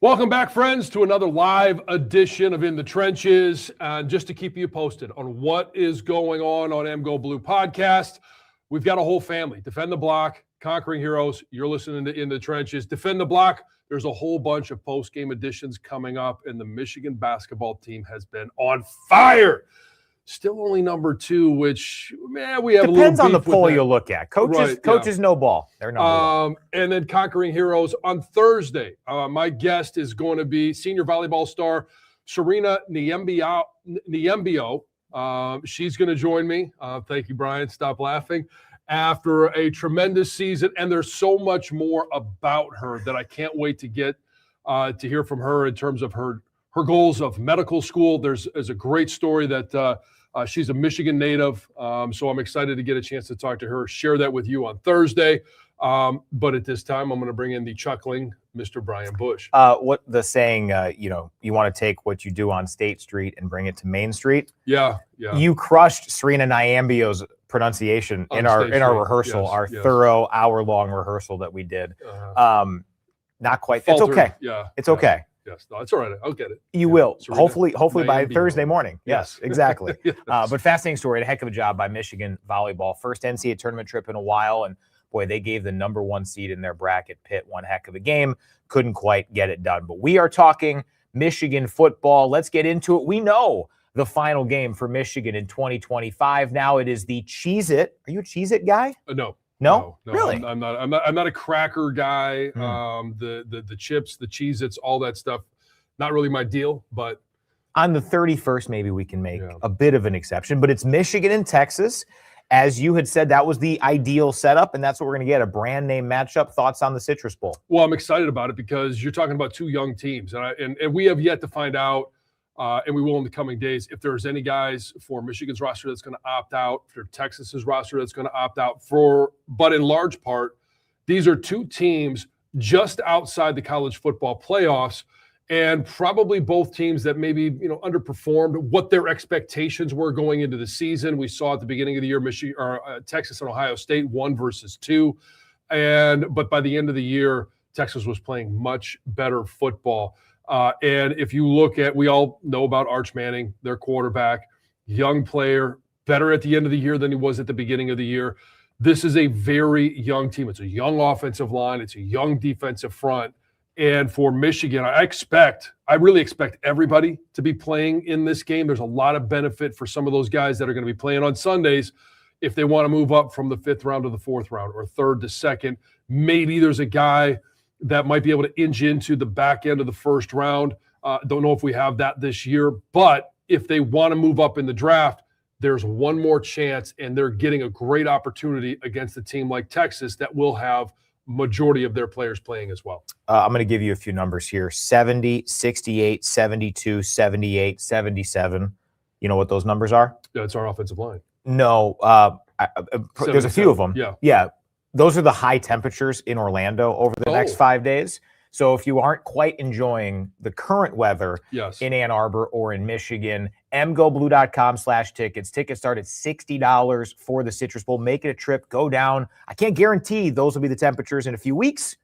Welcome back, friends, to another live edition of In the Trenches. Just to keep you posted on what is going on MGO Blue podcast, we've got a whole family. Defend the Block, Conquering Heroes. You're listening to In the Trenches. Defend the Block. There's a whole bunch of post-game editions coming up, and the Michigan basketball team has been on fire. Still only number 2, which, man, we have depends a little on the poll you look at. Coaches, no ball. They're number 1. And then Conquering Heroes on Thursday. My guest is going to be senior volleyball star Serena Niembio. She's going to join me. Thank you, Brian. Stop laughing. After a tremendous season, and there's so much more about her that I can't wait to get to hear from her in terms of her goals of medical school. There's a great story that she's a Michigan native, so I'm excited to get a chance to talk to her, share that with you on Thursday. But at this time, I'm going to bring in the chuckling Mr. Brian Boesch. What the saying, you want to take what you do on State Street and bring it to Main Street. Yeah. You crushed Serena Niembio's pronunciation in our rehearsal, yes. Thorough hour-long rehearsal that we did. Not quite. It's okay. Yeah. It's okay. Yes, no, it's all right. I'll get it. You will. Serena, hopefully by Thursday morning. Yes, exactly. Yes. But fascinating story. A heck of a job by Michigan volleyball. First NCAA tournament trip in a while. And boy, they gave the number 1 seed in their bracket, Pitt, one heck of a game. Couldn't quite get it done. But we are talking Michigan football. Let's get into it. We know the final game for Michigan in 2025. Now it is the Cheez-it. Are you a Cheez-it guy? No, really? I'm not a cracker guy. The chips, the Cheez-its, all that stuff, not really my deal. But on the 31st, maybe we can make a bit of an exception. But it's Michigan and Texas. As you had said, that was the ideal setup, and that's what we're going to get, a brand name matchup. Thoughts on the Citrus Bowl? Well, I'm excited about it because you're talking about 2 young teams, and we have yet to find out, and we will in the coming days, if there's any guys for Michigan's roster that's going to opt out, for Texas's roster that's going to opt out. But in large part, these are 2 teams just outside the college football playoffs, and probably both teams that maybe underperformed what their expectations were going into the season. We saw at the beginning of the year, Texas and Ohio State 1 versus 2, but by the end of the year, Texas was playing much better football. And if you look at, we all know about Arch Manning, their quarterback, young player, better at the end of the year than he was at the beginning of the year. This is a very young team. It's a young offensive line. It's a young defensive front. And for Michigan, I really expect everybody to be playing in this game. There's a lot of benefit for some of those guys that are going to be playing on Sundays if they want to move up from the 5th round to the 4th round or 3rd to 2nd. Maybe there's a guy that might be able to inch into the back end of the 1st round. Don't know if we have that this year, but if they want to move up in the draft, there's one more chance, and they're getting a great opportunity against a team like Texas that will have majority of their players playing as well. I'm going to give you a few numbers here. 70, 68, 72, 78, 77. You know what those numbers are? Yeah, it's our offensive line. No, there's a few of them. Yeah. Those are the high temperatures in Orlando over the next 5 days. So if you aren't quite enjoying the current weather in Ann Arbor or in Michigan, mgoblue.com/tickets. Tickets start at $60 for the Citrus Bowl. Make it a trip. Go down. I can't guarantee those will be the temperatures in a few weeks,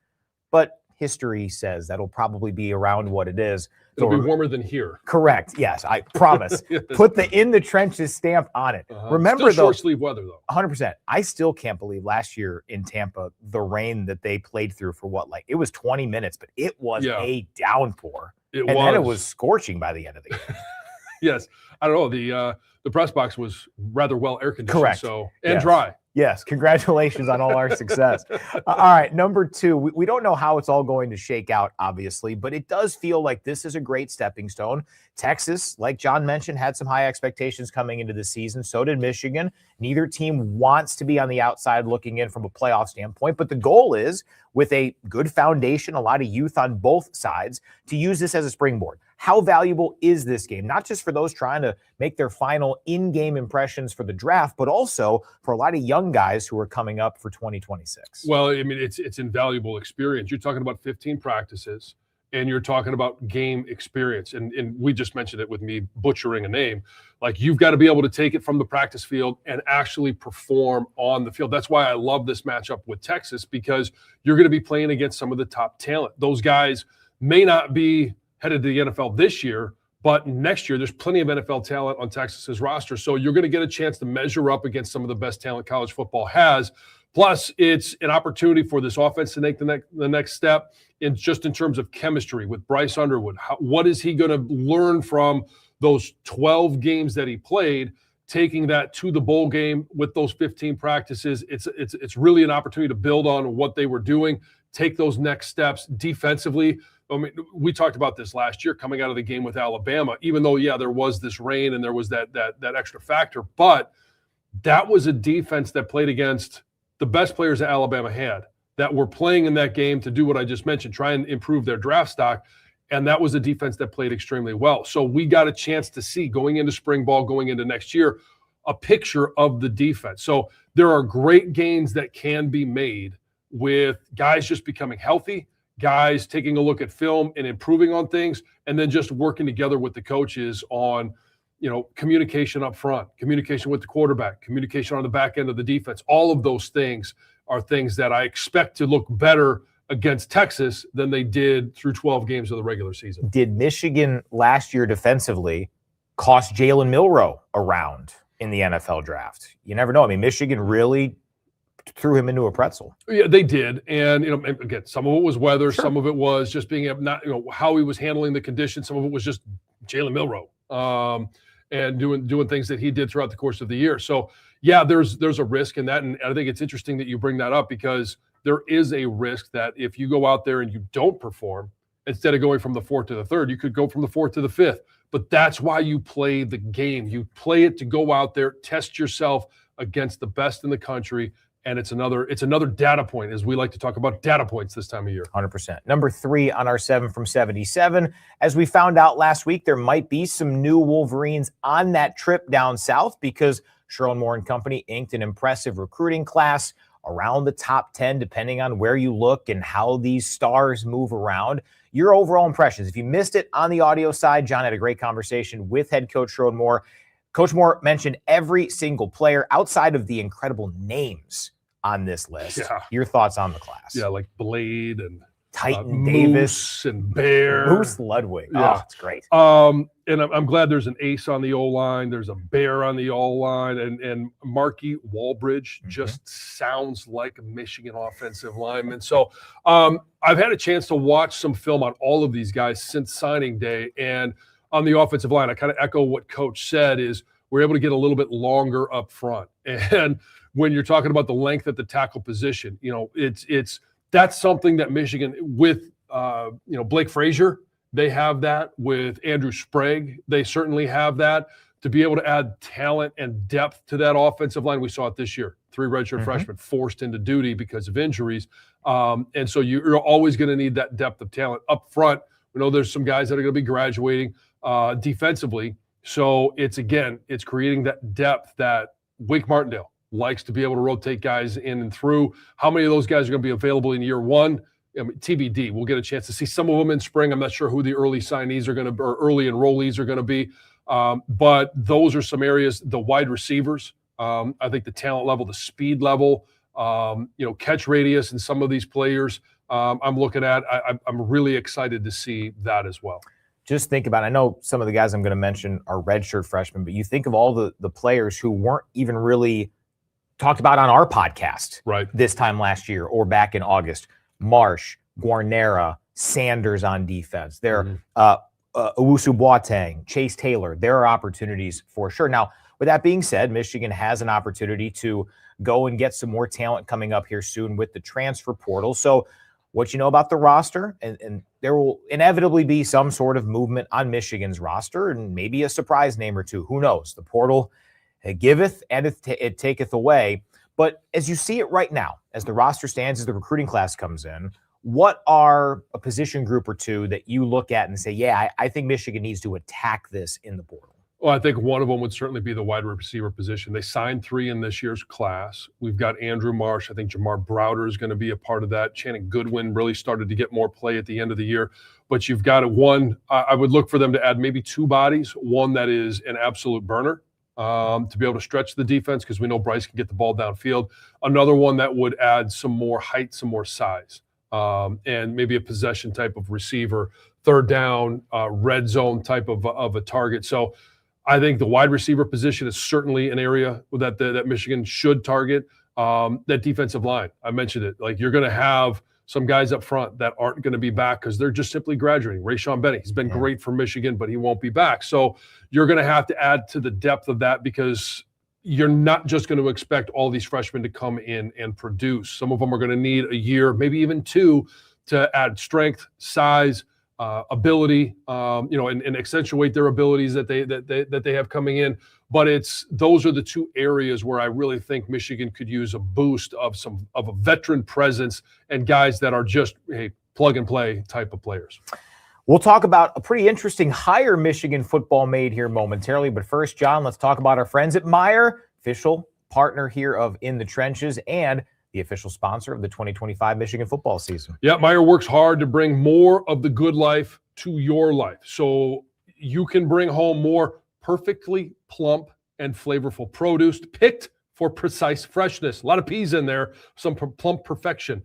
but history says that'll probably be around what it is. It'll be warmer than here. Correct. Yes, I promise. Yes. Put the In the Trenches stamp on it. Remember, still short sleeve weather, though. 100%. I still can't believe last year in Tampa, the rain that they played through for it was 20 minutes, but it was a downpour. Then it was scorching by the end of the game. Yes. I don't know. The press box was rather well air conditioned. Correct. And dry. Yes, congratulations on all our success. All right, number 2, we don't know how it's all going to shake out, obviously, but it does feel like this is a great stepping stone. Texas, like John mentioned, had some high expectations coming into the season. So did Michigan. Neither team wants to be on the outside looking in from a playoff standpoint, but the goal is, with a good foundation, a lot of youth on both sides, to use this as a springboard. How valuable is this game? Not just for those trying to make their final in-game impressions for the draft, but also for a lot of young guys who are coming up for 2026. Well, I mean, it's invaluable experience. You're talking about 15 practices, and you're talking about game experience. And we just mentioned it with me butchering a name. Like, you've got to be able to take it from the practice field and actually perform on the field. That's why I love this matchup with Texas, because you're going to be playing against some of the top talent. Those guys may not be headed to the NFL this year, but next year there's plenty of NFL talent on Texas's roster. So you're going to get a chance to measure up against some of the best talent college football has. Plus, it's an opportunity for this offense to make the next step in terms of chemistry with Bryce Underwood. What is he going to learn from those 12 games that he played, taking that to the bowl game with those 15 practices? It's really an opportunity to build on what they were doing, take those next steps defensively. I mean, we talked about this last year coming out of the game with Alabama, even though, yeah, there was this rain and there was that extra factor, but that was a defense that played against the best players that Alabama had that were playing in that game to do what I just mentioned, try and improve their draft stock. And that was a defense that played extremely well. So we got a chance to see going into spring ball, going into next year, a picture of the defense. So there are great gains that can be made with guys just becoming healthy, guys taking a look at film and improving on things, and then just working together with the coaches on, communication up front, communication with the quarterback, communication on the back end of the defense. All of those things are things that I expect to look better against Texas than they did through 12 games of the regular season. Did Michigan last year defensively cost Jalen Milroe a round in the NFL draft? You never know. I mean, Michigan really threw him into a pretzel. Yeah, they did. And, again, some of it was weather. Sure. Some of it was just being how he was handling the conditions. Some of it was just Jalen Milroe and doing things that he did throughout the course of the year. So, yeah, there's a risk in that. And I think it's interesting that you bring that up because there is a risk that if you go out there and you don't perform, instead of going from the 4th to the 3rd, you could go from the 4th to the 5th. But that's why you play the game. You play it to go out there, test yourself against the best in the country. And it's another data point, as we like to talk about data points this time of year. 100%. Number 3 on our 7 from 77. As we found out last week, there might be some new Wolverines on that trip down south because Sherlin Moore and company inked an impressive recruiting class around the top 10, depending on where you look and how these stars move around. Your overall impressions. If you missed it on the audio side, John had a great conversation with head coach Sherlin Moore. Coach Moore mentioned every single player outside of the incredible names on this list. Yeah. Your thoughts on the class? Yeah, like Blade and Titan Davis Moose and Bear. Moose Ludwig. Yeah. Oh, it's great. And I'm glad there's an ace on the O-line. There's a Bear on the O-line. And Marky Walbridge just sounds like a Michigan offensive lineman. So I've had a chance to watch some film on all of these guys since signing day. And on the offensive line, I kind of echo what Coach said is we're able to get a little bit longer up front. And when you're talking about the length at the tackle position, that's something that Michigan with Blake Frazier, they have that. With Andrew Sprague, they certainly have that. To be able to add talent and depth to that offensive line, we saw it this year. 3 redshirt freshmen forced into duty because of injuries. And so you're always going to need that depth of talent up front. We know there's some guys that are going to be graduating defensively. So it's creating that depth that Wake Martindale likes to be able to rotate guys in and through. How many of those guys are going to be available in year one? TBD. We'll get a chance to see some of them in spring. I'm not sure who the early signees are going to be or early enrollees are going to be. But those are some areas, the wide receivers, I think the talent level, the speed level, catch radius and some of these players I'm looking at. I'm really excited to see that as well. Just think about it. I know some of the guys I'm going to mention are redshirt freshmen, but you think of all the players who weren't even really talked about on our podcast this time last year or back in August. Marsh, Guarnera, Sanders on defense. There, Owusu Boateng, Chase Taylor. There are opportunities for sure. Now, with that being said, Michigan has an opportunity to go and get some more talent coming up here soon with the transfer portal. So what you know about the roster, and there will inevitably be some sort of movement on Michigan's roster and maybe a surprise name or two. Who knows? The portal it giveth and it taketh away. But as you see it right now, as the roster stands, as the recruiting class comes in, what are a position group or two that you look at and say, yeah, I think Michigan needs to attack this in the portal? Well, I think one of them would certainly be the wide receiver position. They signed 3 in this year's class. We've got Andrew Marsh. I think Jamar Browder is going to be a part of that. Channing Goodwin really started to get more play at the end of the year. But you've got one, I would look for them to add maybe 2 bodies, one that is an absolute burner to be able to stretch the defense because we know Bryce can get the ball downfield. Another one that would add some more height, some more size. and maybe a possession type of receiver, third down, red zone type of a target. So I think the wide receiver position is certainly an area that Michigan should target. That defensive line, I mentioned it. Like, you're going to have some guys up front that aren't going to be back because they're just simply graduating. Rayshon Benny, he's been great for Michigan, but he won't be back. So you're going to have to add to the depth of that, because you're not just going to expect all these freshmen to come in and produce. Some of them are going to need a year, maybe even two, to add strength, size, ability, and accentuate their abilities that they have coming in. But those are the two areas where I really think Michigan could use a boost of a veteran presence and guys that are just plug and play type of players. We'll talk about a pretty interesting hire Michigan football made here momentarily. But first, John, let's talk about our friends at Meyer, official partner here of In the Trenches and the official sponsor of the 2025 Michigan football season. Yeah, Meyer works hard to bring more of the good life to your life, so you can bring home more perfectly plump and flavorful produce picked for precise freshness. A lot of peas in there, some plump perfection.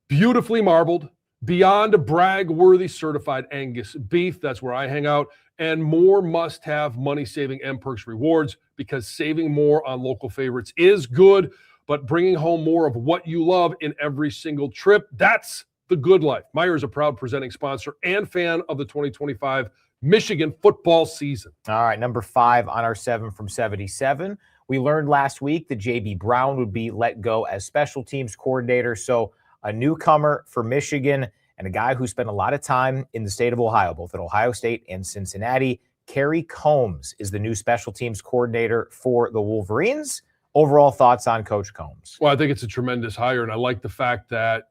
Beautifully marbled, beyond brag-worthy certified Angus beef, that's where I hang out, and more must-have money-saving M-Perks rewards, because saving more on local favorites is good, but bringing home more of what you love in every single trip, that's the good life. Meyer is a proud presenting sponsor and fan of the 2025 Michigan football season. All right, number 5 on our 7 from 77. We learned last week that J.B. Brown would be let go as special teams coordinator, so a newcomer for Michigan and a guy who spent a lot of time in the state of Ohio, both at Ohio State and Cincinnati. Kerry Coombs is the new special teams coordinator for the Wolverines. Overall thoughts on Coach Coombs? Well, I think it's a tremendous hire, and I like the fact that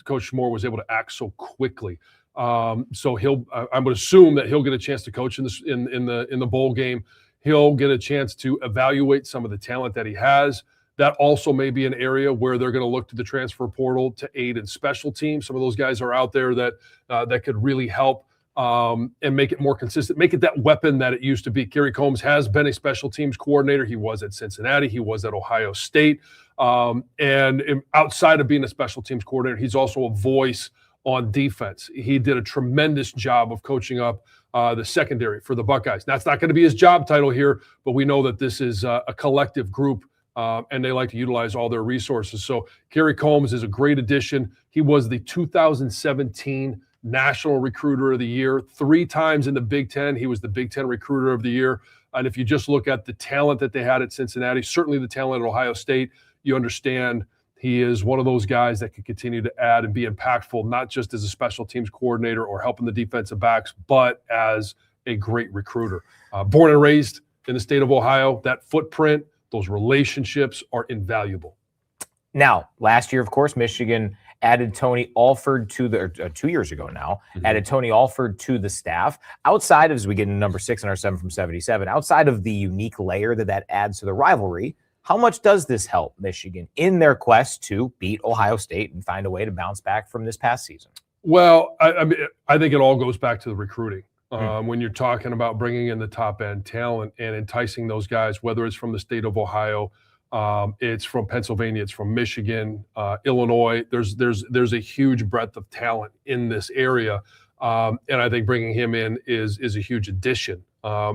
Coach Moore was able to act so quickly. So I would assume that he'll get a chance to coach in the bowl game. He'll get a chance to evaluate some of the talent that he has. That also may be an area where they're going to look to the transfer portal to aid in special teams. Some of those guys are out there that could really help and make it more consistent, make it that weapon that it used to be. Kerry Coombs has been a special teams coordinator. He was at Cincinnati. He was at Ohio State. And outside of being a special teams coordinator, he's also a voice on defense. He did a tremendous job of coaching up the secondary for the Buckeyes. That's not going to be his job title here, but we know that this is a collective group. And they like to utilize all their resources. So Kerry Coombs is a great addition. He was the 2017 National Recruiter of the Year. 3 times in the Big Ten, he was the Big Ten Recruiter of the Year. And if you just look at the talent that they had at Cincinnati, certainly the talent at Ohio State, you understand he is one of those guys that can continue to add and be impactful, not just as a special teams coordinator or helping the defensive backs, but as a great recruiter. Born and raised in the state of Ohio, that footprint, those relationships are invaluable. Now, last year, of course, Michigan added Tony Alford to the 2 years ago now, added Tony Alford to the staff. Outside of, as we get into number 6 in our 7 from 77, outside of the unique layer that adds to the rivalry, how much does this help Michigan in their quest to beat Ohio State and find a way to bounce back from this past season? Well, I mean, I think it all goes back to the recruiting. When you're talking about bringing in the top end talent and enticing those guys, whether it's from the state of Ohio, it's from Pennsylvania, it's from Michigan, Illinois. There's a huge breadth of talent in this area, and I think bringing him in is a huge addition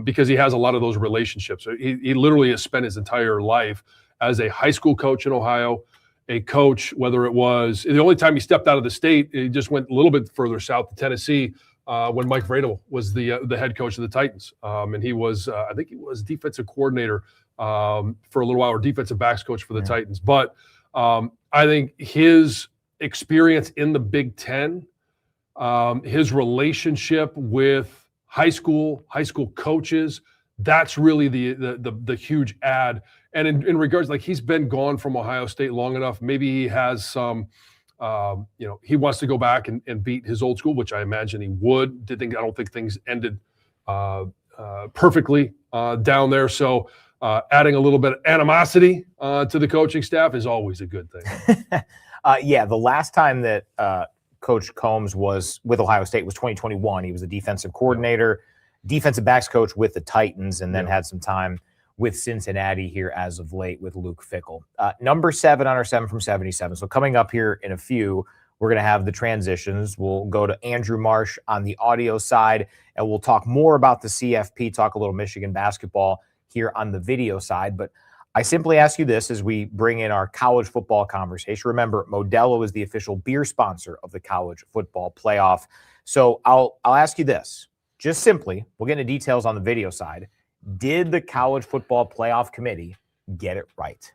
because he has a lot of those relationships. He literally has spent his entire life as a high school coach in Ohio, a coach. Whether it was the only time he stepped out of the state, he just went a little bit further south to Tennessee. When Mike Vrabel was the head coach of the Titans, and he was, I think he was defensive coordinator for a little while, or defensive backs coach for the Titans. But I think his experience in the Big Ten, his relationship with high school coaches, that's really the huge add. And in regards, like, he's been gone from Ohio State long enough. Maybe he has some. He wants to go back and beat his old school, which I imagine he would. I don't think things ended perfectly down there. So adding a little bit of animosity to the coaching staff is always a good thing. The last time that Coach Coombs was with Ohio State was 2021. He was the defensive coordinator, defensive backs coach with the Titans, and then had some time with Cincinnati here as of late with Luke Fickell. Number 7 on our 7 from 77. So coming up here in a few, We're going to have the transitions. We'll go to Andrew Marsh on the audio side, and we'll talk more about the CFP, talk a little Michigan basketball here on the video side. But I simply ask you this as we bring in our college football conversation. Remember, Modelo is the official beer sponsor of the college football playoff. So I'll ask you this, just simply, we'll get into details on the video side. Did the college football playoff committee get it right?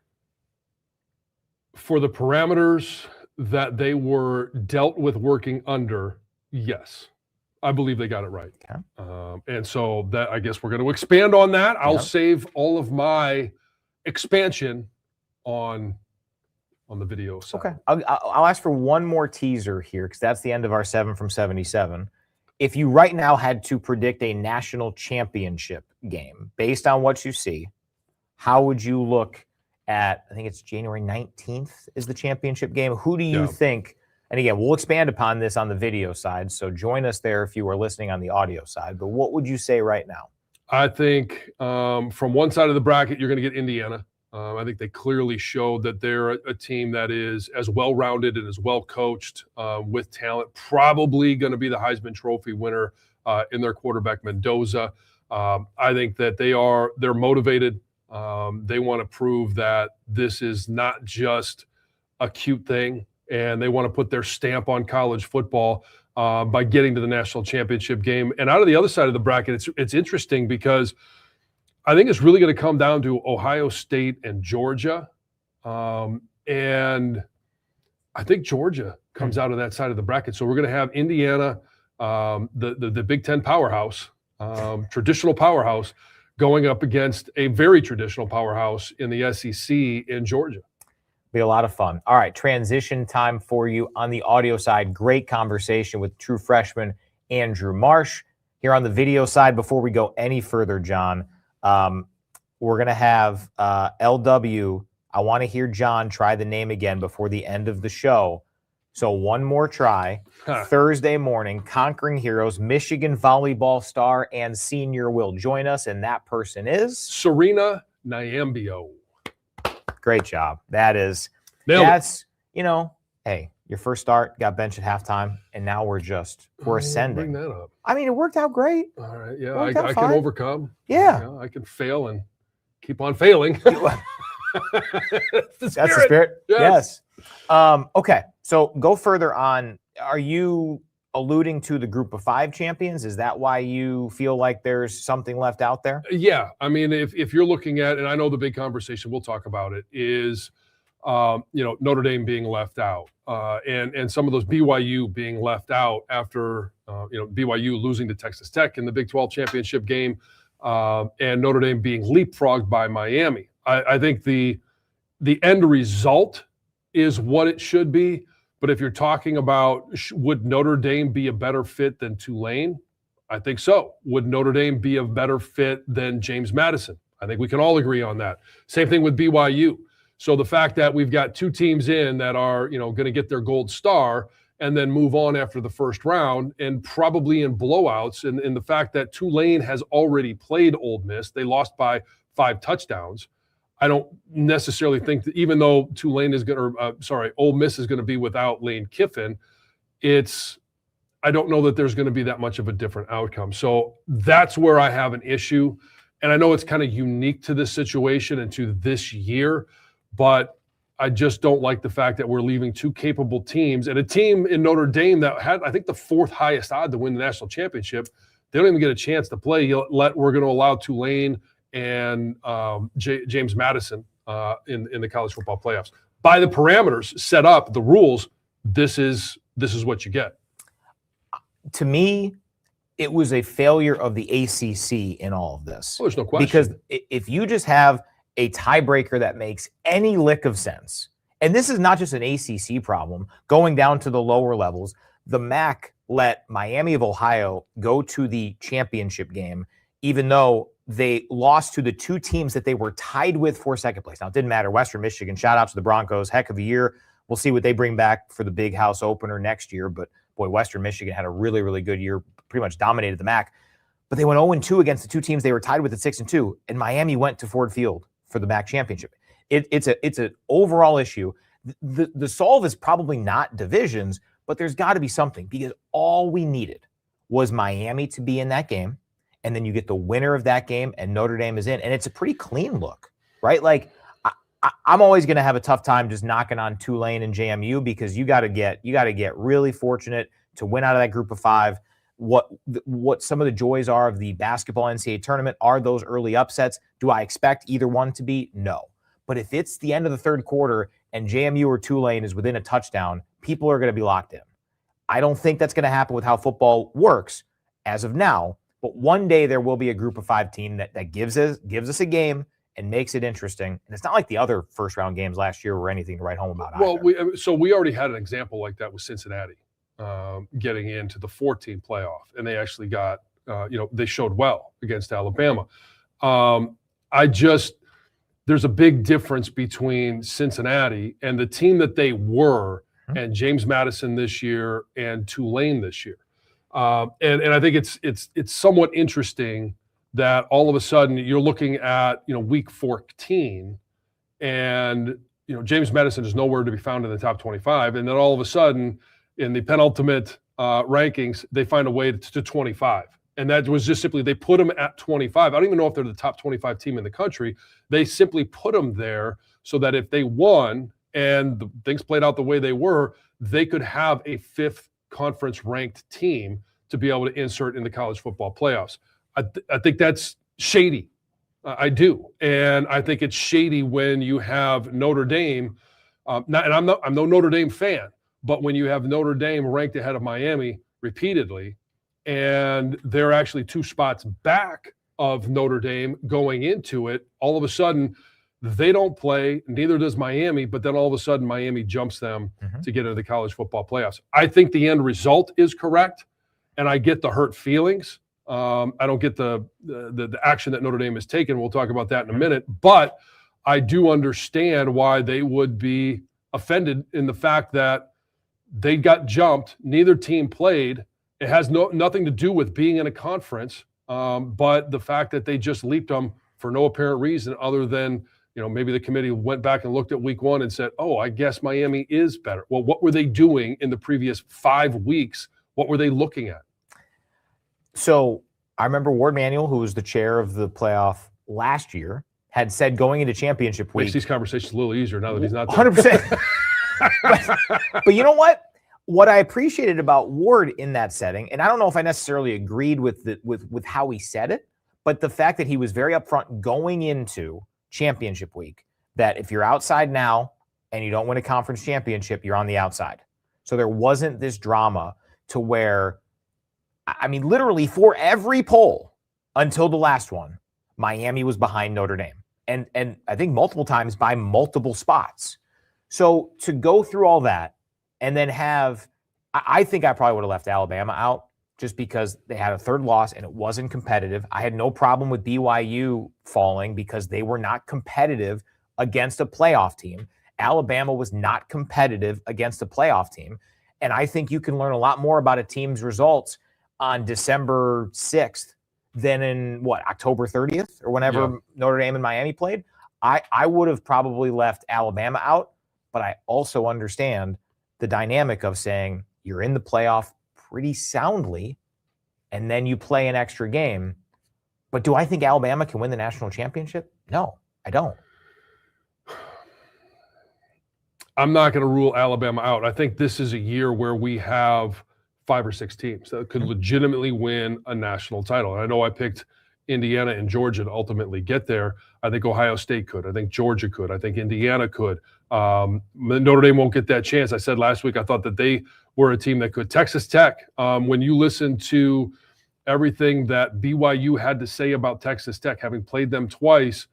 For the parameters that they were dealt with working under, yes. I believe they got it right. Okay. And so that, I guess we're going to expand on that. I'll save all of my expansion on the video side. Okay. I'll ask for one more teaser here because that's the end of our 7 from 77. If you right now had to predict a national championship game based on what you see, how would you look at, I think it's January 19th is the championship game. Who do you think, and again, we'll expand upon this on the video side, so join us there if you are listening on the audio side, but what would you say right now? I think from one side of the bracket, you're going to get Indiana. I think they clearly showed that they're a team that is as well-rounded and as well-coached with talent, probably going to be the Heisman Trophy winner in their quarterback, Mendoza. I think that they're motivated. They want to prove that this is not just a cute thing, and they want to put their stamp on college football by getting to the national championship game. And out of the other side of the bracket, it's interesting because I think it's really going to come down to Ohio State and Georgia. And I think Georgia comes out of that side of the bracket. So we're going to have Indiana, the Big Ten powerhouse, traditional powerhouse, going up against a very traditional powerhouse in the SEC in Georgia. Be a lot of fun. All right, transition time for you on the audio side. Great conversation with true freshman Andrew Marsh. Here on the video side, before we go any further, John, we're going to have LW. I want to hear John try the name again before the end of the show. So one more try. Thursday morning, Conquering Heroes, Michigan volleyball star and senior will join us, and that person is? Serena Nyambio. Great job. That's, hey, your first start, got benched at halftime, and now we're ascending. Bring that up. I mean, it worked out great. All right, yeah, I can overcome. Yeah. I can fail and keep on failing. That's the spirit. Yes. Okay, so go further on. Are you alluding to the group of 5 champions? Is that why you feel like there's something left out there? Yeah. I mean, if you're looking at, and I know the big conversation, we'll talk about it, is, Notre Dame being left out and some of those BYU being left out after, BYU losing to Texas Tech in the Big 12 championship game and Notre Dame being leapfrogged by Miami. I think the end result is what it should be. But if you're talking about would Notre Dame be a better fit than Tulane, I think so. Would Notre Dame be a better fit than James Madison? I think we can all agree on that. Same thing with BYU. So the fact that we've got 2 teams in that are, going to get their gold star and then move on after the first round and probably in blowouts, and the fact that Tulane has already played Ole Miss, they lost by 5 touchdowns. I don't necessarily think that even though Ole Miss is going to be without Lane Kiffin, I don't know that there's going to be that much of a different outcome. So that's where I have an issue. And I know it's kind of unique to this situation and to this year, but I just don't like the fact that we're leaving 2 capable teams and a team in Notre Dame that had, I think, the 4th highest odd to win the national championship. They don't even get a chance to play. We're going to allow Tulane and James Madison in the college football playoffs. By the parameters set up, the rules, this is what you get. To me, it was a failure of the ACC in all of this. Oh, there's no question. Because if you just have a tiebreaker that makes any lick of sense, and this is not just an ACC problem, going down to the lower levels, the MAC let Miami of Ohio go to the championship game, even though they lost to the 2 teams that they were tied with for second place. Now, it didn't matter. Western Michigan, shout out to the Broncos, heck of a year. We'll see what they bring back for the big house opener next year. But, boy, Western Michigan had a really, really good year, pretty much dominated the MAC. But they went 0-2 against the 2 teams they were tied with at 6-2, and Miami went to Ford Field for the MAC championship. It's an overall issue. The solve is probably not divisions, but there's got to be something, because all we needed was Miami to be in that game, and then you get the winner of that game, and Notre Dame is in, and it's a pretty clean look, right? Like, I'm always going to have a tough time just knocking on Tulane and JMU, because you got to get really fortunate to win out of that group of 5. What some of the joys are of the basketball NCAA tournament are those early upsets. Do I expect either one to be? No. But if it's the end of the third quarter and JMU or Tulane is within a touchdown, people are going to be locked in. I don't think that's going to happen with how football works as of now, but one day there will be a group of 5 team that gives us a game and makes it interesting. And it's not like the other first-round games last year were anything to write home about either. Well, we already had an example like that with Cincinnati getting into the 14 playoff, and they actually got, they showed well against Alabama. There's a big difference between Cincinnati and the team that they were, and James Madison this year and Tulane this year. And I think it's somewhat interesting that all of a sudden you're looking at, week 14, and, James Madison is nowhere to be found in the top 25. And then all of a sudden in the penultimate rankings, they find a way to 25. And that was just simply, they put them at 25. I don't even know if they're the top 25 team in the country. They simply put them there so that if they won and the things played out the way they were, they could have a 5th conference ranked team to be able to insert in the college football playoffs. I think that's shady. I do. And I think it's shady when you have Notre Dame, I'm no Notre Dame fan, but when you have Notre Dame ranked ahead of Miami repeatedly, and they're actually 2 spots back of Notre Dame going into it, all of a sudden they don't play, neither does Miami, but then all of a sudden Miami jumps them to get into the college football playoffs. I think the end result is correct, and I get the hurt feelings. I don't get the action that Notre Dame has taken. We'll talk about that in a minute, but I do understand why they would be offended in the fact that they got jumped. Neither team played. It has nothing to do with being in a conference, but the fact that they just leaped them for no apparent reason other than, maybe the committee went back and looked at week 1 and said, oh, I guess Miami is better. Well, what were they doing in the previous 5 weeks? What were they looking at? So I remember Ward Manuel, who was the chair of the playoff last year, had said going into championship week. Makes these conversations a little easier now that he's not there. 100%. But you know what? What I appreciated about Ward in that setting, and I don't know if I necessarily agreed with how he said it, but the fact that he was very upfront going into championship week, that if you're outside now and you don't win a conference championship, you're on the outside. So there wasn't this drama to where, literally for every poll until the last one, Miami was behind Notre Dame. And I think multiple times by multiple spots. So to go through all that and then I think I probably would have left Alabama out just because they had a 3rd loss and it wasn't competitive. I had no problem with BYU falling because they were not competitive against a playoff team. Alabama was not competitive against a playoff team. And I think you can learn a lot more about a team's results on December 6th than in October 30th or whenever Notre Dame and Miami played. I would have probably left Alabama out, but I also understand the dynamic of saying you're in the playoff pretty soundly and then you play an extra game. But do I think Alabama can win the national championship? No, I don't. I'm not going to rule Alabama out. I think this is a year where we have 5 or 6 teams that could legitimately win a national title. And I know I picked Indiana and Georgia to ultimately get there. I think Ohio State could. I think Georgia could. I think Indiana could. Notre Dame won't get that chance. I said last week I thought that they were a team that could. Texas Tech, when you listen to everything that BYU had to say about Texas Tech, having played them twice,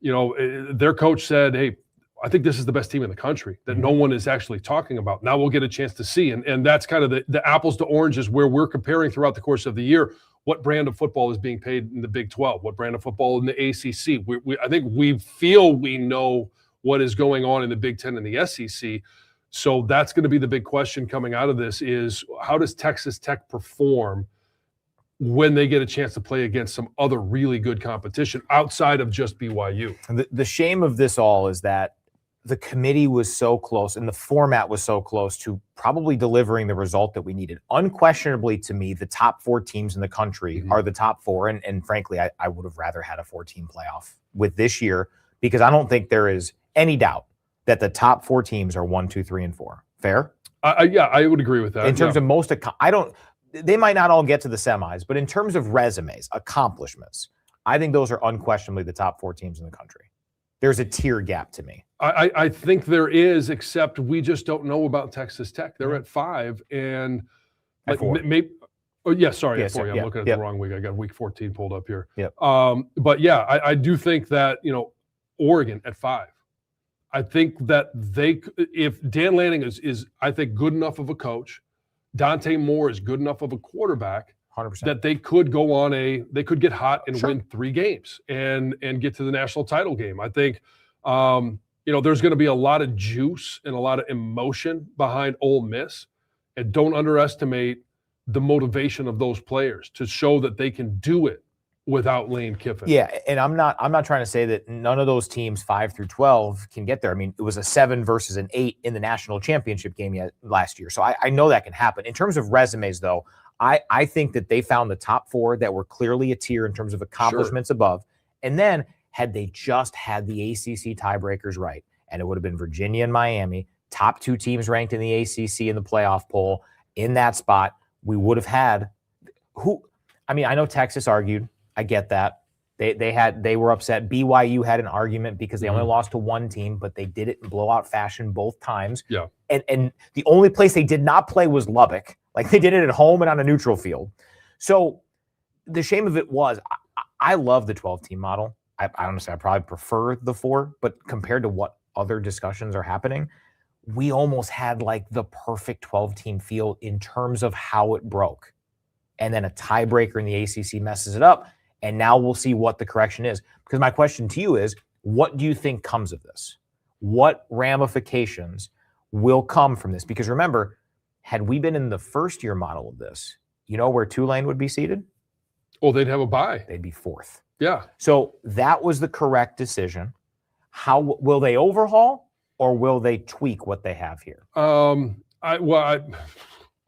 their coach said, hey, I think this is the best team in the country that no one is actually talking about. Now we'll get a chance to see. And that's kind of the apples to oranges where we're comparing throughout the course of the year. What brand of football is being paid in the Big 12? What brand of football in the ACC? I think we feel we know what is going on in the Big 10 and the SEC. So that's going to be the big question coming out of this is how does Texas Tech perform when they get a chance to play against some other really good competition outside of just BYU? The shame of this all is that the committee was so close and the format was so close to probably delivering the result that we needed. Unquestionably, to me, the top 4 teams in the country are the top 4. And frankly, I would have rather had a 4-team playoff with this year, because I don't think there is any doubt that the top 4 teams are 1, 2, 3, and 4. Fair? Yeah, I would agree with that. In terms of they might not all get to the semis, but in terms of resumes, accomplishments, I think those are unquestionably the top 4 teams in the country. There's a tier gap to me. I think there is, except we just don't know about Texas Tech. They're at 5, and At 4. maybe. Oh yeah, sorry, at 4. Yeah, I'm looking at the wrong week. I got week 14 pulled up here. Yep. But yeah, I do think that Oregon at 5. I think that if Dan Lanning is I think good enough of a coach, Dante Moore is good enough of a quarterback, 100%. that they could go on they could get hot and win 3 games and get to the national title game. I think there's going to be a lot of juice and a lot of emotion behind Ole Miss, and don't underestimate the motivation of those players to show that they can do it without Lane Kiffin. Yeah, and I'm not trying to say that none of those teams 5 through 12 can get there. I mean, it was a 7 versus an 8 in the national championship game last year, so I know that can happen. In terms of resumes, though, I think that they found the top 4 that were clearly a tier in terms of accomplishments above, and then had they just had the ACC tiebreakers right, and it would have been Virginia and Miami, top 2 teams ranked in the ACC in the playoff poll, in that spot, we would have had I know Texas argued. I get that. They were upset. BYU had an argument because they only lost to 1 team, but they did it in blowout fashion both times. Yeah. And the only place they did not play was Lubbock. Like, they did it at home and on a neutral field. So the shame of it was, I love the 12-team model. I honestly, I probably prefer the 4, but compared to what other discussions are happening, we almost had like the perfect 12-team field in terms of how it broke. And then a tiebreaker in the ACC messes it up. And now we'll see what the correction is. Because my question to you is, what do you think comes of this? What ramifications will come from this? Because remember, had we been in the first-year model of this, you know where Tulane would be seated? Well, they'd have a bye. They'd be 4th. Yeah. So that was the correct decision. How will they overhaul, or will they tweak what they have here?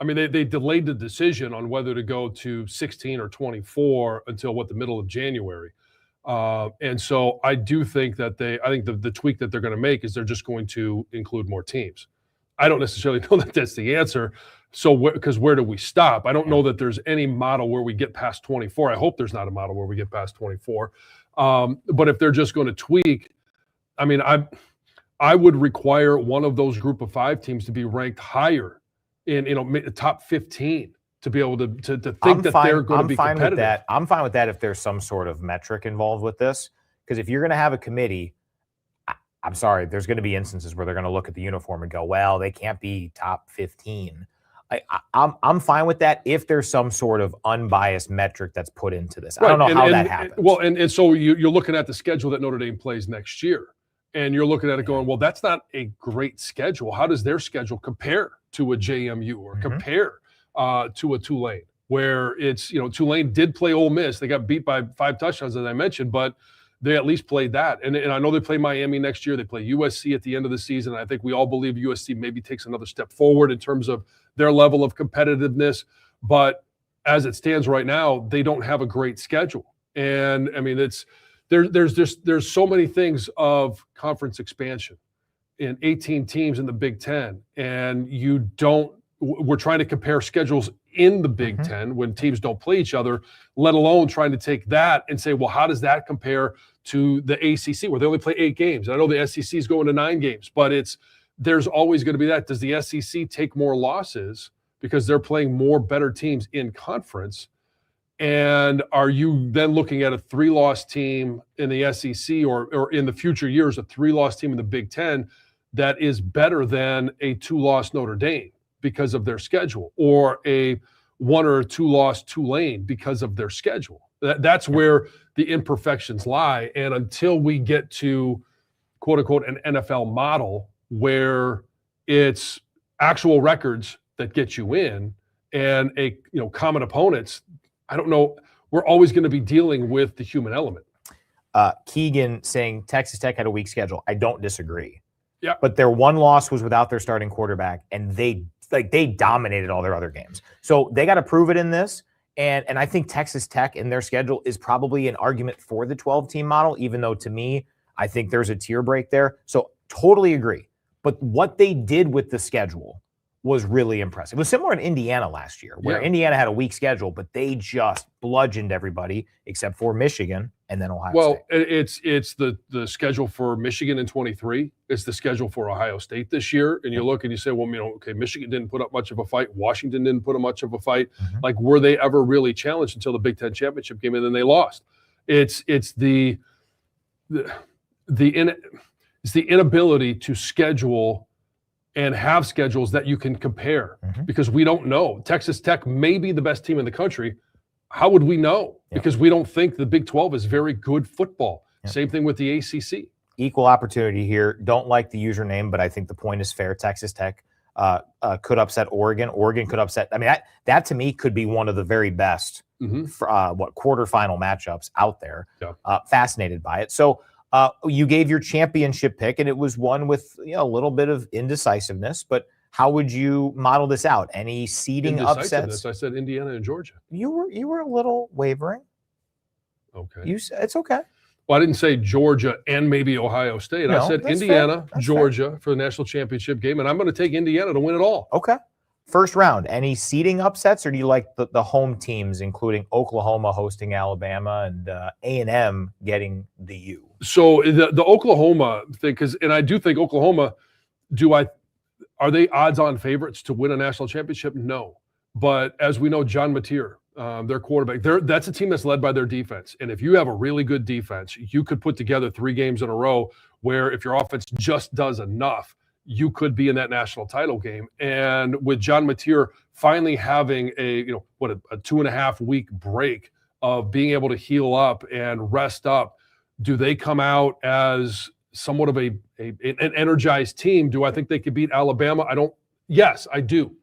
I mean, they delayed the decision on whether to go to 16 or 24 until the middle of January. And so I do think that I think the tweak that they're going to make is they're just going to include more teams. I don't necessarily know that that's the answer. So because where do we stop? I don't know that there's any model where we get past 24. I hope there's not a model where we get past 24. But if they're just going to tweak, I mean, I would require one of those group of 5 teams to be ranked higher in top 15 to be able to think that they're going to be competitive. I'm fine with that if there's some sort of metric involved with this. Because if you're going to have a committee, I'm sorry, there's going to be instances where they're going to look at the uniform and go, well, they can't be top 15. I'm fine with that if there's some sort of unbiased metric that's put into this. Right. I don't know how that happens. Well, and so you're looking at the schedule that Notre Dame plays next year. And you're looking at it going, well, that's not a great schedule. How does their schedule compare to a JMU or compare to a Tulane? Where it's, Tulane did play Ole Miss. They got beat by 5 touchdowns, as I mentioned, but they at least played that. And I know they play Miami next year. They play USC at the end of the season. I think we all believe USC maybe takes another step forward in terms of their level of competitiveness. But as it stands right now, they don't have a great schedule. And I mean, there's so many things of conference expansion in 18 teams in the Big Ten. And we're trying to compare schedules in the Big Ten when teams don't play each other, let alone trying to take that and say, well, how does that compare to the ACC where they only play 8 games? I know the SEC is going to 9 games, but there's always going to be that. Does the SEC take more losses because they're playing more better teams in conference? And are you then looking at a 3-loss team in the SEC or in the future years, a 3-loss team in the Big Ten that is better than a 2-loss Notre Dame because of their schedule, or a 1 or 2-loss Tulane because of their schedule? That's where the imperfections lie. And until we get to, quote unquote, an NFL model where it's actual records that get you in and common opponents, I don't know. We're always going to be dealing with the human element. Keegan saying Texas Tech had a weak schedule. I don't disagree. Yeah. But their one loss was without their starting quarterback, and they dominated all their other games. So they got to prove it in this. And I think Texas Tech in their schedule is probably an argument for the 12-team model, even though to me, I think there's a tier break there. So totally agree. But what they did with the schedule was really impressive. It was similar in Indiana last year, where Indiana had a weak schedule, but they just bludgeoned everybody except for Michigan and then Ohio State. Well, it's the schedule for Michigan in 23. It's the schedule for Ohio State this year. And you look and you say, well, okay, Michigan didn't put up much of a fight. Washington didn't put up much of a fight. Like, were they ever really challenged until the Big Ten championship game, and then they lost? It's the inability to schedule and have schedules that you can compare, because we don't know. Texas Tech may be the best team in the country. How would we know? Because we don't think the Big 12 is very good football. Same thing with the ACC. Equal opportunity here. Don't like the username, but I think the point is fair. Texas Tech could upset Oregon. Oregon could upset. I mean, that to me could be one of the very best quarterfinal matchups out there. Fascinated by it. So you gave your championship pick, and it was one with a little bit of indecisiveness. But how would you model this out? Any seeding upsets? I said Indiana and Georgia. You were a little wavering. Okay. It's okay. Well, I didn't say Georgia and maybe Ohio State. No, I said Indiana, Georgia for the national championship game, and I'm going to take Indiana to win it all. Okay. First round, any seeding upsets, or do you like the home teams, including Oklahoma hosting Alabama and A&M getting the U? So the Oklahoma thing, and I do think Oklahoma, are they odds-on favorites to win a national championship? No. But as we know, John Mateer, their quarterback, that's a team that's led by their defense. And if you have a really good defense, you could put together 3 games in a row where if your offense just does enough, you could be in that national title game. And with John Mateer finally having a 2.5 week break of being able to heal up and rest up, do they come out as somewhat of an energized team? Do I think they could beat Alabama? Yes, I do.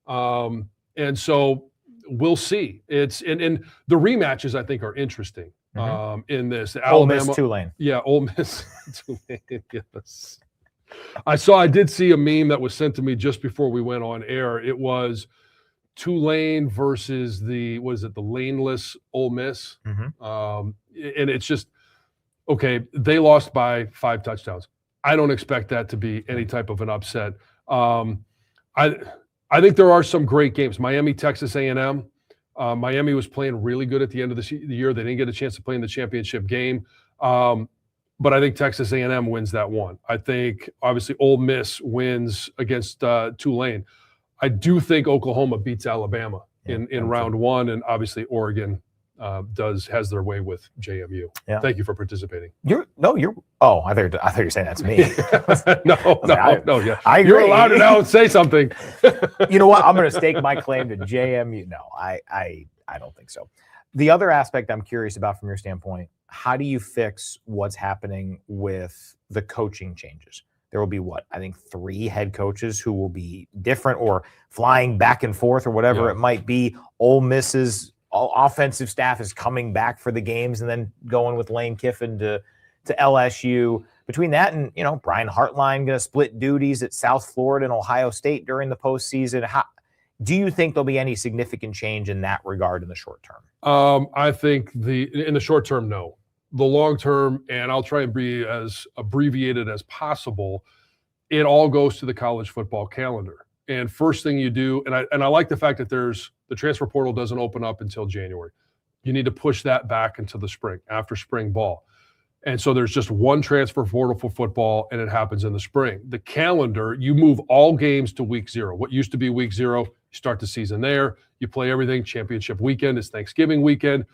And so we'll see. It's and the rematches I think are interesting in this. Ole Miss, Tulane. Yeah, Ole Miss, Tulane. Yes. I did see a meme that was sent to me just before we went on air. It was Tulane versus the laneless Ole Miss. And it's just, okay, they lost by 5 touchdowns. I don't expect that to be any type of an upset. I think there are some great games. Miami, Texas A&M. Miami was playing really good at the end of the year. They didn't get a chance to play in the championship game. But I think Texas A&M wins that one. I think, obviously, Ole Miss wins against Tulane. I do think Oklahoma beats Alabama in round 1, and obviously Oregon has their way with JMU. Yeah. Thank you for participating. I thought you were saying that to me. No. Yeah. I agree. You're allowed to now say something. You know what? I'm going to stake my claim to JMU. No, I don't think so. The other aspect I'm curious about from your standpoint, how do you fix what's happening with the coaching changes? There will be I think 3 head coaches who will be different or flying back and forth or whatever it might be. Ole Miss's offensive staff is coming back for the games and then going with Lane Kiffin to LSU. Between that and, Brian Hartline going to split duties at South Florida and Ohio State during the postseason. Do you think there'll be any significant change in that regard in the short term? I think in the short term, no. The long term, and I'll try and be as abbreviated as possible, it all goes to the college football calendar. And first thing you do, and I like the fact that the transfer portal doesn't open up until January. You need to push that back into the spring, after spring ball. And so there's just one transfer portal for football, and it happens in the spring. The calendar, you move all games to week 0. What used to be week 0, you start the season there. You play everything. Championship weekend is Thanksgiving weekend.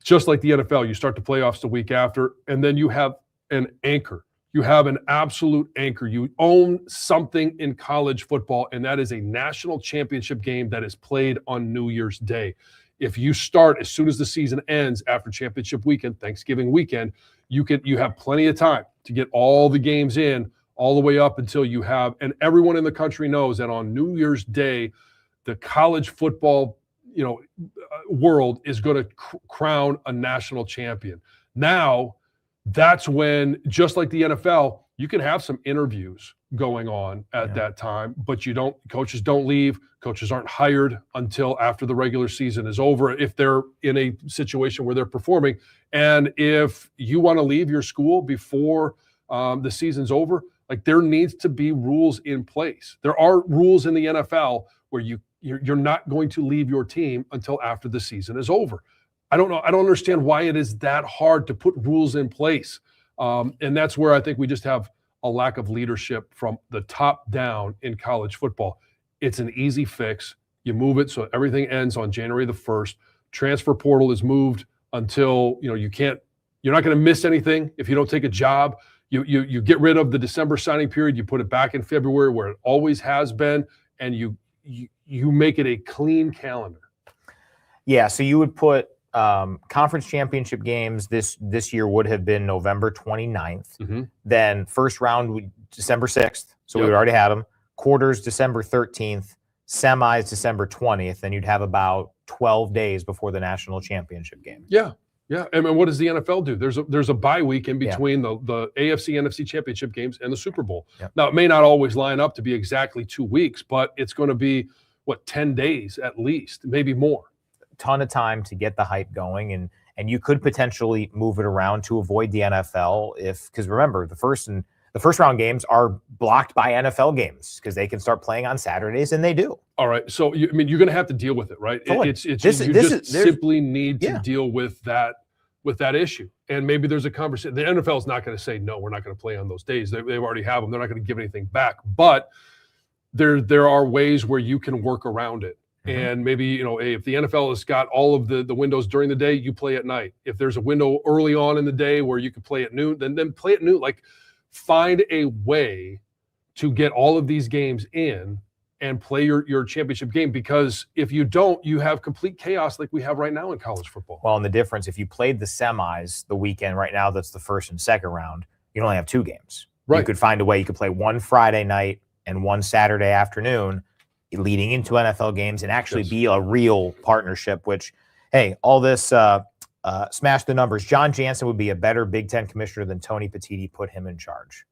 Just like the NFL, you start the playoffs the week after, and then you have an anchor. You have an absolute anchor. You own something in college football, and that is a national championship game that is played on New Year's Day. If you start as soon as the season ends after championship weekend, Thanksgiving weekend, you have plenty of time to get all the games in all the way up until you have, and everyone in the country knows that on New Year's Day, the college football world is going to crown a national champion. Now, that's when, just like the NFL, you can have some interviews going on at that time, but coaches don't leave. Coaches aren't hired until after the regular season is over if they're in a situation where they're performing. And if you want to leave your school before the season's over, like, there needs to be rules in place. There are rules in the NFL where you're not going to leave your team until after the season is over. I don't know. I don't understand why it is that hard to put rules in place. And that's where I think we just have a lack of leadership from the top down in college football. It's an easy fix. You move it so everything ends on January the 1st. Transfer portal is moved until, you're not going to miss anything if you don't take a job. You get rid of the December signing period. You put it back in February where it always has been, and you make it a clean calendar. Yeah, so you would put conference championship games this year would have been November 29th. Then first round December 6th. So we would already had them. Quarters December 13th. Semis December 20th. Then you'd have about 12 days before the national championship game. Yeah. And what does the NFL do? There's a bye week in between the AFC, NFC championship games and the Super Bowl. Now, it may not always line up to be exactly 2 weeks, but it's going to be, 10 days at least, maybe more. Ton of time to get the hype going, and you could potentially move it around to avoid the NFL because remember, the first round games are blocked by NFL games because they can start playing on Saturdays, and they do. All right, so you're going to have to deal with it, right? Totally. You simply need to deal with that issue, and maybe there's a conversation. The NFL is not going to say no, we're not going to play on those days. They already have them. They're not going to give anything back, but there are ways where you can work around it. And maybe, if the NFL has got all of the windows during the day, you play at night. If there's a window early on in the day where you can play at noon, then play at noon. Like, find a way to get all of these games in and play your championship game, because if you don't, you have complete chaos like we have right now in college football. Well, and the difference, if you played the semis the weekend right now, that's the first and second round, you only have 2 games. Right. You could find a way. You could play one Friday night and one Saturday afternoon leading into NFL games and actually be a real partnership, which, hey, all this smash the numbers. John Jansen would be a better Big Ten commissioner than Tony Petitti put him in charge.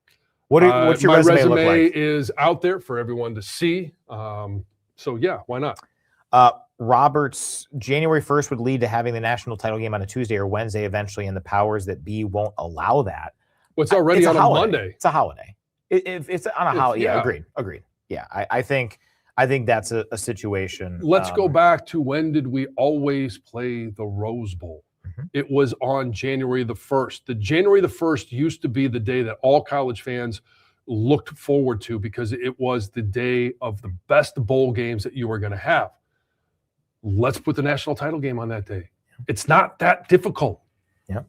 What's your resume look like? My resume is out there for everyone to see. So, yeah, why not? Roberts, January 1st would lead to having the national title game on a Tuesday or Wednesday eventually, and the powers that be won't allow that. Well, it's already on a Monday. It's a holiday. It's on a holiday. Yeah, agreed. Yeah, I think that's a situation. Let's go back to, when did we always play the Rose Bowl? It was on January the 1st. The January the 1st used to be the day that all college fans looked forward to, because it was the day of the best bowl games that you were going to have. Let's put the national title game on that day. It's not that difficult. Yep.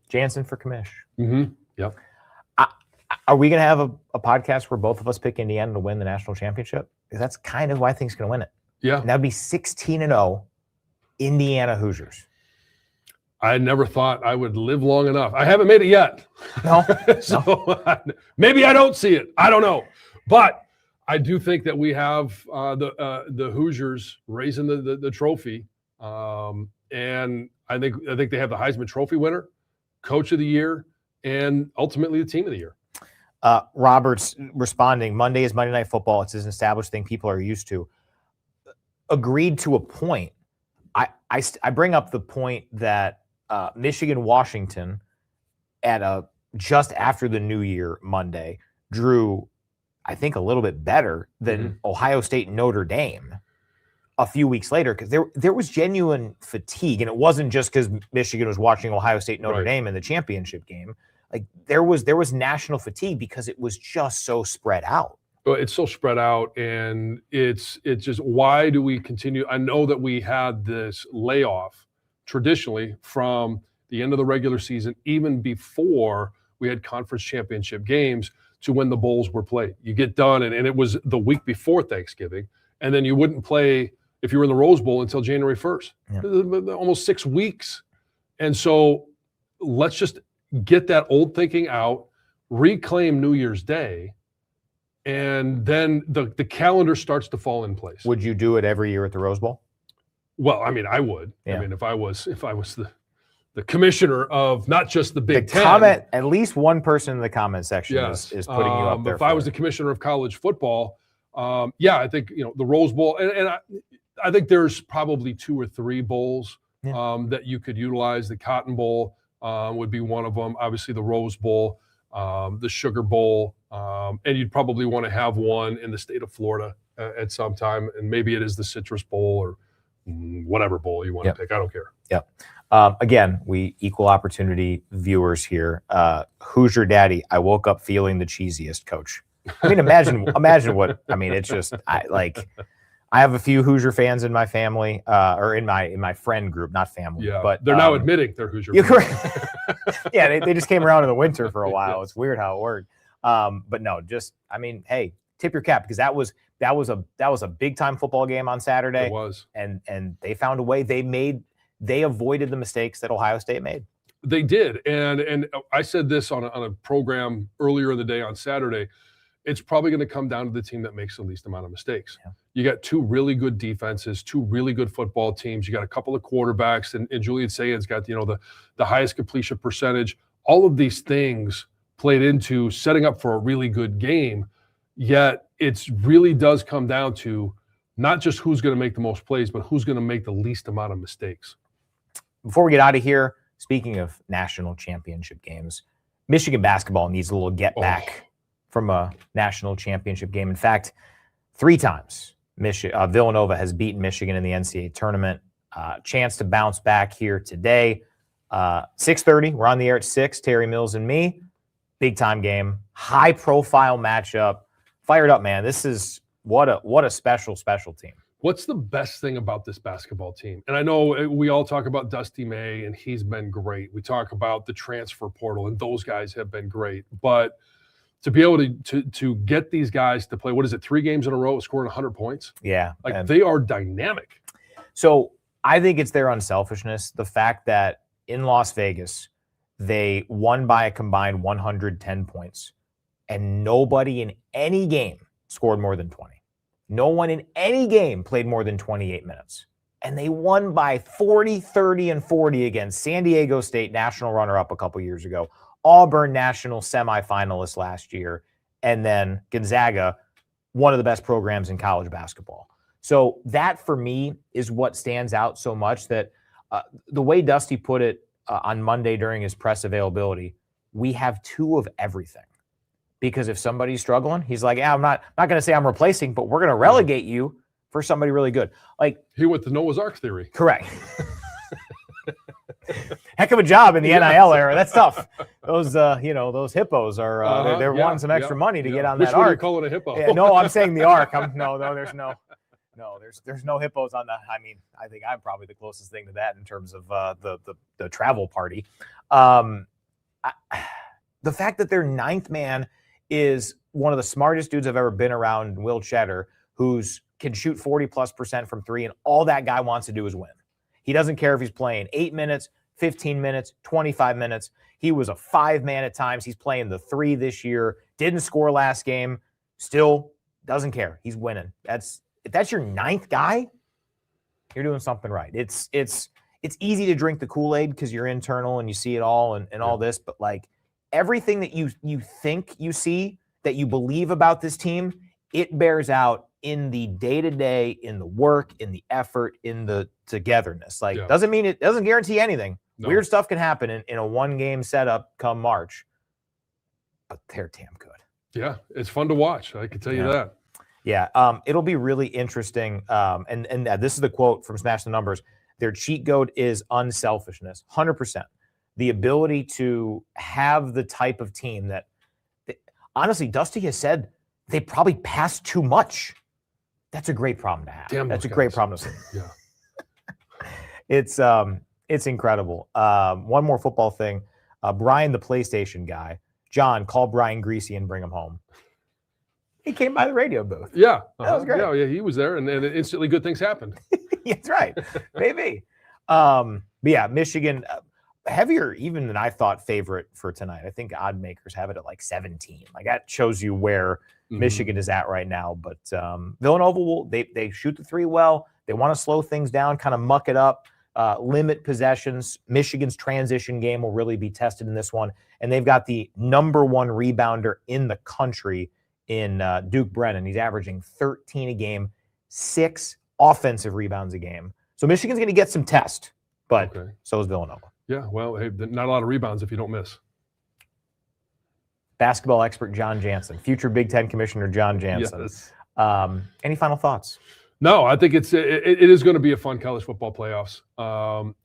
Jansen for commish. Yep. Are we going to have a podcast where both of us pick Indiana to win the national championship? Because that's kind of who I think is going to win it. Yeah. And that'd be 16-0 Indiana Hoosiers. I never thought I would live long enough. I haven't made it yet. No. So maybe I don't see it. I don't know. But I do think that we have the Hoosiers raising the trophy. And I think they have the Heisman Trophy winner, Coach of the Year, and ultimately the Team of the Year. Roberts responding, Monday is Monday Night Football. It's an established thing people are used to. Agreed to a point. I bring up the point that Michigan-Washington at just after the New Year Monday drew, I think, a little bit better than Ohio State Notre Dame a few weeks later, because there was genuine fatigue, and it wasn't just because Michigan was watching Ohio State Notre Dame in the championship game. Like, there was national fatigue because it was just so spread out. Well, it's so spread out, and it's just, why do we continue? I know that we had this layoff traditionally from the end of the regular season, even before we had conference championship games, to when the bowls were played. You get done, and it was the week before Thanksgiving, and then you wouldn't play if you were in the Rose Bowl until January 1st. Yeah. Almost 6 weeks. And so let's just get that old thinking out, reclaim New Year's Day, and then the calendar starts to fall in place. Would you do it every year at the Rose Bowl? Well, I mean, I would. Yeah. I mean, if I was the commissioner of not just the Big Ten. Comment, at least one person in the comment section is putting you up there. If I was the commissioner of college football, I think the Rose Bowl, and I think there's probably 2 or 3 bowls that you could utilize. The Cotton Bowl would be one of them. Obviously, the Rose Bowl, the Sugar Bowl, and you'd probably want to have one in the state of Florida at some time, and maybe it is the Citrus Bowl or whatever bowl you want to pick. I don't care. Yep. Again, we equal opportunity viewers here. Hoosier Daddy, I woke up feeling the cheesiest, Coach. I mean, imagine what. I mean, it's just I have a few Hoosier fans in my family, or in my friend group, not family. Yeah, but they're now admitting they're Hoosier. You're correct. Yeah, they just came around in the winter for a while. It's weird how it worked. But no, hey, tip your cap, because that was a big time football game on Saturday. It was, and they found a way. They avoided the mistakes that Ohio State made. They did, and I said this on a program earlier in the day on Saturday. It's probably going to come down to the team that makes the least amount of mistakes. Yeah. You got 2 really good defenses, 2 really good football teams. You got a couple of quarterbacks, and Julian Sagan's got the highest completion percentage. All of these things played into setting up for a really good game. Yet it really does come down to not just who's going to make the most plays, but who's going to make the least amount of mistakes. Before we get out of here, speaking of national championship games, Michigan basketball needs a little get back from a national championship game. In fact, 3 times Villanova has beaten Michigan in the NCAA tournament. Chance to bounce back here today. 6:30, we're on the air at 6, Terry Mills and me. Big time game, high profile matchup. Fired up, man. This is what a special team. What's the best thing about this basketball team? And I know we all talk about Dusty May, and he's been great. We talk about the transfer portal, and those guys have been great. But to be able to get these guys to play, 3 games in a row, scoring 100 points? Yeah. They are dynamic. So I think it's their unselfishness. The fact that in Las Vegas, they won by a combined 110 points, and nobody in any game scored more than 20. No one in any game played more than 28 minutes. And they won by 40, 30, and 40 against San Diego State, national runner-up a couple years ago, Auburn, national semifinalist last year, and then Gonzaga, one of the best programs in college basketball. So that, for me, is what stands out so much, that the way Dusty put it on Monday during his press availability, we have 2 of everything. Because if somebody's struggling, he's like, I'm not going to say I'm replacing, but we're going to relegate you for somebody really good. Like, he went to Noah's Ark theory. Correct. Heck of a job in the NIL era. That's tough. Those those hippos are they're wanting some extra money to get on that ark. Which one do you call it, a hippo? Yeah, no, I'm saying the ark. There's no hippos on that. I mean, I think I'm probably the closest thing to that in terms of the travel party. The fact that their 9th man is one of the smartest dudes I've ever been around, Will Cheddar, who's can shoot 40+% from 3, and all that guy wants to do is win. He doesn't care if he's playing 8 minutes, 15 minutes, 25 minutes. He was a 5-man at times. He's playing the 3 this year. Didn't score last game. Still doesn't care. He's winning. If that's your 9th guy, you're doing something right. It's easy to drink the Kool-Aid because you're internal and you see it all and all this, but like everything that you think you see, that you believe about this team, it bears out in the day-to-day, in the work, in the effort, in the togetherness. Doesn't mean it doesn't guarantee anything. No. Weird stuff can happen in a 1-game setup come March, but they're damn good. Yeah, it's fun to watch. I can tell you that. Yeah, it'll be really interesting. And this is the quote from Smash the Numbers. Their cheat code is unselfishness, 100%. The ability to have the type of team that honestly, Dusty has said they probably pass too much. That's a great problem to have. That's a great problem to have. Yeah. It's incredible. One more football thing. Brian, the PlayStation guy, John, call Brian Greasy and bring him home. He came by the radio booth. Yeah. That was great. Yeah, he was there, and instantly good things happened. That's right. Maybe. But yeah, Michigan, heavier even than I thought favorite for tonight. I think odd makers have it at like 17. Like that shows you where Michigan is at right now. But Villanova they shoot the 3 well. They want to slow things down, kind of muck it up. limit possessions. Michigan's transition game will really be tested in this one. And they've got the number 1 rebounder in the country in Duke Brennan. He's averaging 13 a game, 6 offensive rebounds a game. So Michigan's going to get some test, but so is Villanova. Yeah, well, hey, not a lot of rebounds if you don't miss. Basketball expert John Jansen, future Big Ten Commissioner John Jansen. Yes. Any final thoughts? No, I think it is going to be a fun college football playoffs.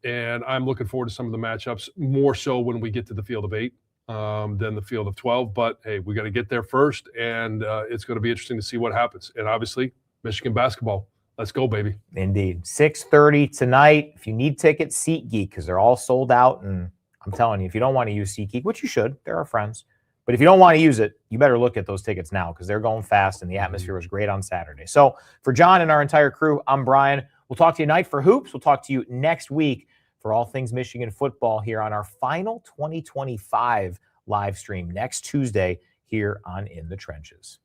And I'm looking forward to some of the matchups, more so when we get to the field of 8 than the field of 12. But, hey, we got to get there first, and it's going to be interesting to see what happens. And, obviously, Michigan basketball. Let's go, baby. Indeed. 6:30 tonight. If you need tickets, SeatGeek, because they're all sold out. And I'm telling you, if you don't want to use SeatGeek, which you should, they're our friends. But if you don't want to use it, you better look at those tickets now because they're going fast and the atmosphere was great on Saturday. So for John and our entire crew, I'm Brian. We'll talk to you tonight for Hoops. We'll talk to you next week for all things Michigan football here on our final 2025 live stream next Tuesday here on In the Trenches.